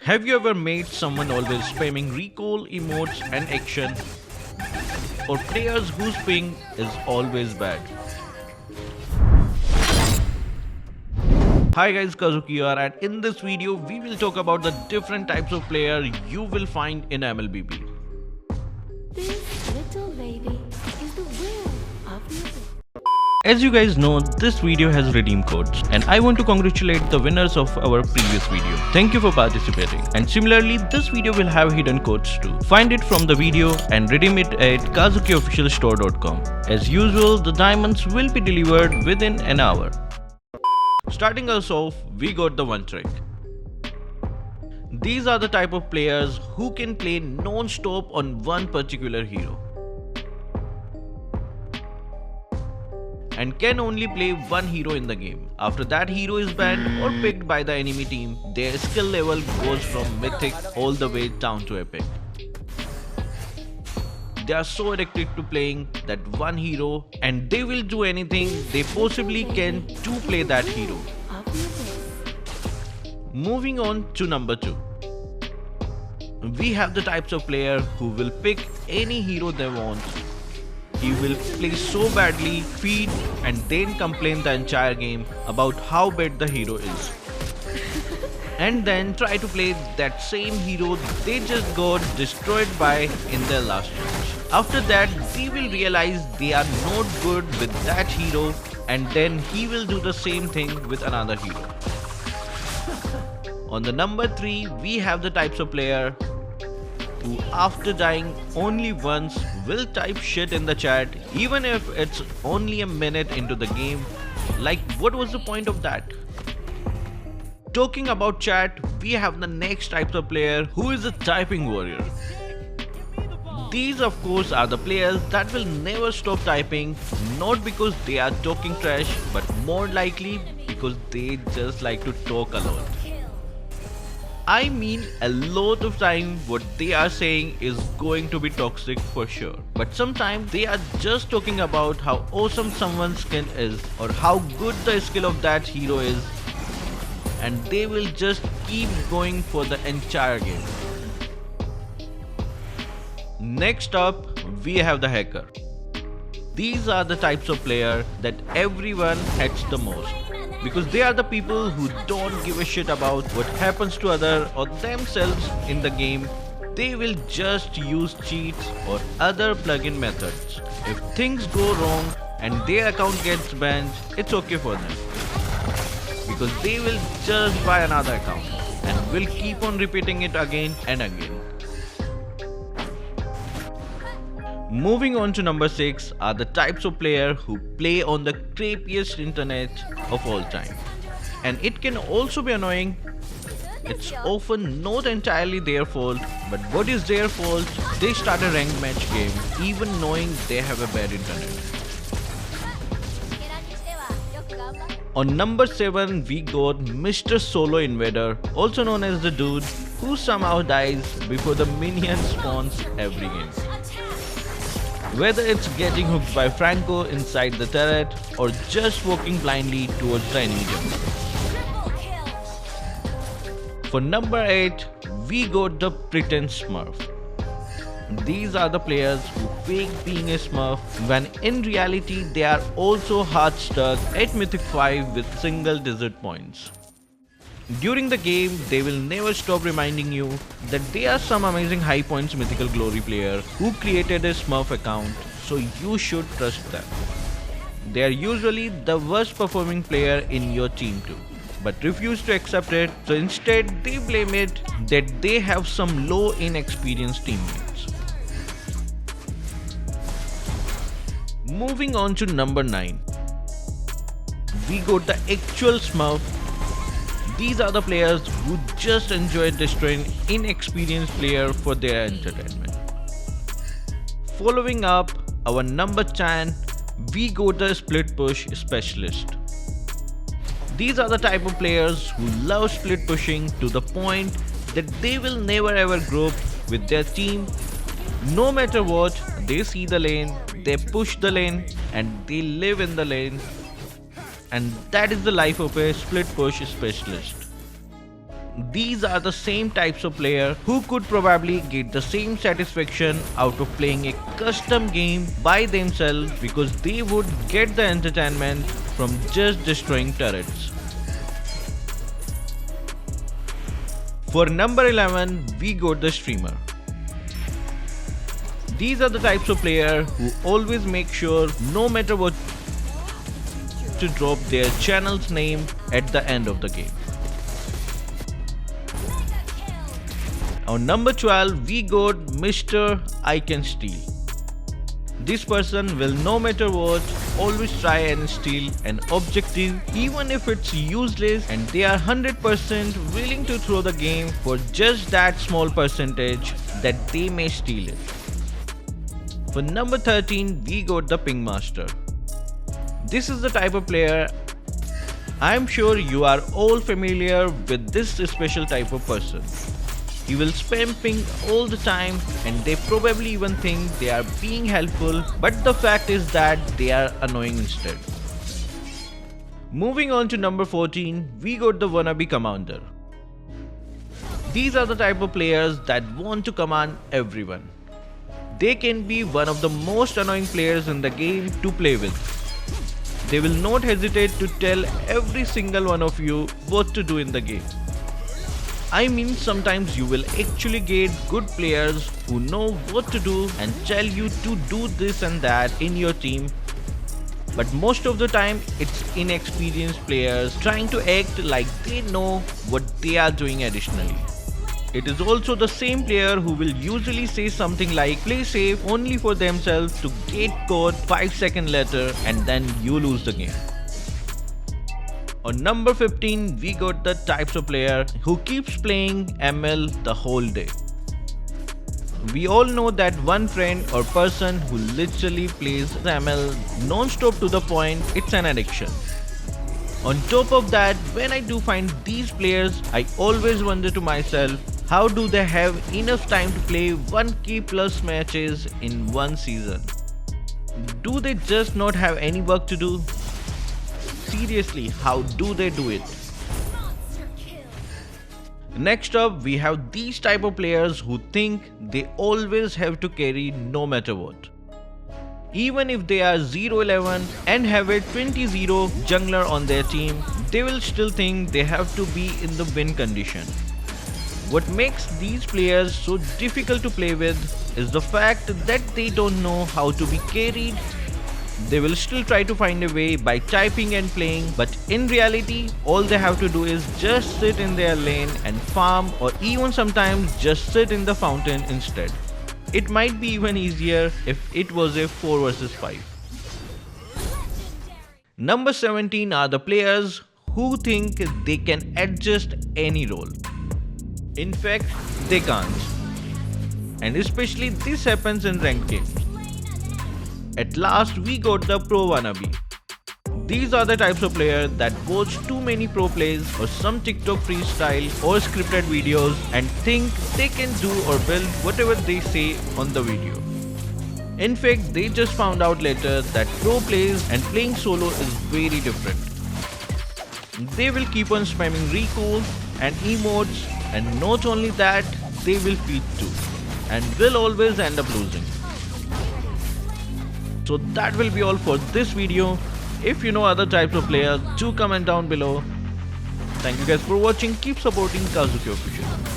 Have you ever made someone always spamming recall, emotes and action, or players whose ping is always bad? Hi guys, Kazuki here, and in this video we will talk about the different types of player you will find in Mlbb. This little baby is the will of music. As you guys know, this video has redeem codes, and I want to congratulate the winners of our previous video. Thank you for participating. And similarly, this video will have hidden codes too. Find it from the video and redeem it at Kazukiofficialstore.com. As usual, the diamonds will be delivered within an hour. Starting us off, we got the one trick. These are the type of players who can play non-stop on one particular hero, and can only play one hero in the game. After that hero is banned or picked by the enemy team, their skill level goes from mythic all the way down to epic. They are so addicted to playing that one hero, and they will do anything they possibly can to play that hero. Moving on to number 2. We have the types of player who will pick any hero they want. He will play so badly, feed, and then complain the entire game about how bad the hero is, and then try to play that same hero they just got destroyed by in their last match. After that, they will realize they are not good with that hero, and then he will do the same thing with another hero. On the number 3, we have the types of player who after dying only once will type shit in the chat, even if it's only a minute into the game. Like, what was the point of that? Talking about chat, we have the next type of player who is a typing warrior. These of course are the players that will never stop typing, not because they are talking trash, but more likely because they just like to talk a lot. I mean, a lot of time what they are saying is going to be toxic for sure. But sometimes they are just talking about how awesome someone's skin is, or how good the skill of that hero is, and they will just keep going for the entire game. Next up, we have the hacker. These are the types of player that everyone hates the most, because they are the people who don't give a shit about what happens to other or themselves in the game. They will just use cheats or other plugin methods. If things go wrong and their account gets banned, it's okay for them, because they will just buy another account and will keep on repeating it again and again. Moving on to number 6 are the types of player who play on the crappiest internet of all time. And it can also be annoying. It's often not entirely their fault, but what is their fault? They start a ranked match game even knowing they have a bad internet. On number 7, we got Mr. Solo Invader, also known as the dude who somehow dies before the minion spawns every game. Whether it's getting hooked by Franco inside the turret or just walking blindly towards the enemy jungle. For number 8, we got the Pretend Smurf. These are the players who fake being a Smurf when in reality they are also hard stuck at Mythic 5 with single digit points. During the game, they will never stop reminding you that they are some amazing high points mythical glory player who created a Smurf account, so you should trust them. They are usually the worst performing player in your team too, but refuse to accept it, so instead they blame it that they have some low inexperienced teammates. Moving on to number 9, we got the actual Smurf. These are the players who just enjoy destroying inexperienced player for their entertainment. Following up, our number 10, we got the Split Push Specialist. These are the type of players who love split pushing to the point that they will never ever group with their team. No matter what, they see the lane, they push the lane, and they live in the lane. And that is the life of a split push specialist. these are the same types of player who could probably get the same satisfaction out of playing a custom game by themselves because they would get the entertainment from just destroying turrets. For number 11, we got the streamer. These are the types of player who always make sure no matter what to drop their channel's name at the end of the game. On number 12, we got Mr. I Can Steal. This person will no matter what always try and steal an objective even if it's useless, and they are 100% willing to throw the game for just that small percentage that they may steal it. For number 13, we got the Ping Master. This is the type of player I'm sure you are all familiar with. This special type of person. He will spam ping all the time and they probably even think they are being helpful, but the fact is that they are annoying instead. Moving on to number 14, we got the wannabe commander. These are the type of players that want to command everyone. They can be one of the most annoying players in the game to play with. They will not hesitate to tell every single one of you what to do in the game. I mean, sometimes you will actually get good players who know what to do and tell you to do this and that in your team. But most of the time, it's inexperienced players trying to act like they know what they are doing additionally. It is also the same player who will usually say something like play safe only for themselves to get caught 5 seconds later and then you lose the game. On number 15, we got the types of player who keeps playing ML the whole day. We all know that one friend or person who literally plays ML non-stop to the point it's an addiction. On top of that, when I do find these players, I always wonder to myself, how do they have enough time to play 1k plus matches in one season? Do they just not have any work to do? Seriously, how do they do it? Next up, we have these type of players who think they always have to carry no matter what. Even if they are 0-11 and have a 20-0 jungler on their team, they will still think they have to be in the win condition. What makes these players so difficult to play with is the fact that they don't know how to be carried. They will still try to find a way by typing and playing, but in reality, all they have to do is just sit in their lane and farm, or even sometimes just sit in the fountain instead. It might be even easier if it was a 4 versus 5. Number 17 are the players who think they can adjust any role. In fact, they can't. And especially this happens in ranked games. At last, we got the pro wannabe. These are the types of players that watch too many pro plays or some TikTok freestyle or scripted videos and think they can do or build whatever they say on the video. In fact, they just found out later that pro plays and playing solo is very different. They will keep on spamming recalls and emotes, and not only that, they will feed too and will always end up losing. So that will be all for this video. If you know other types of players, do comment down below. Thank you guys for watching. Keep supporting Kazuki Official.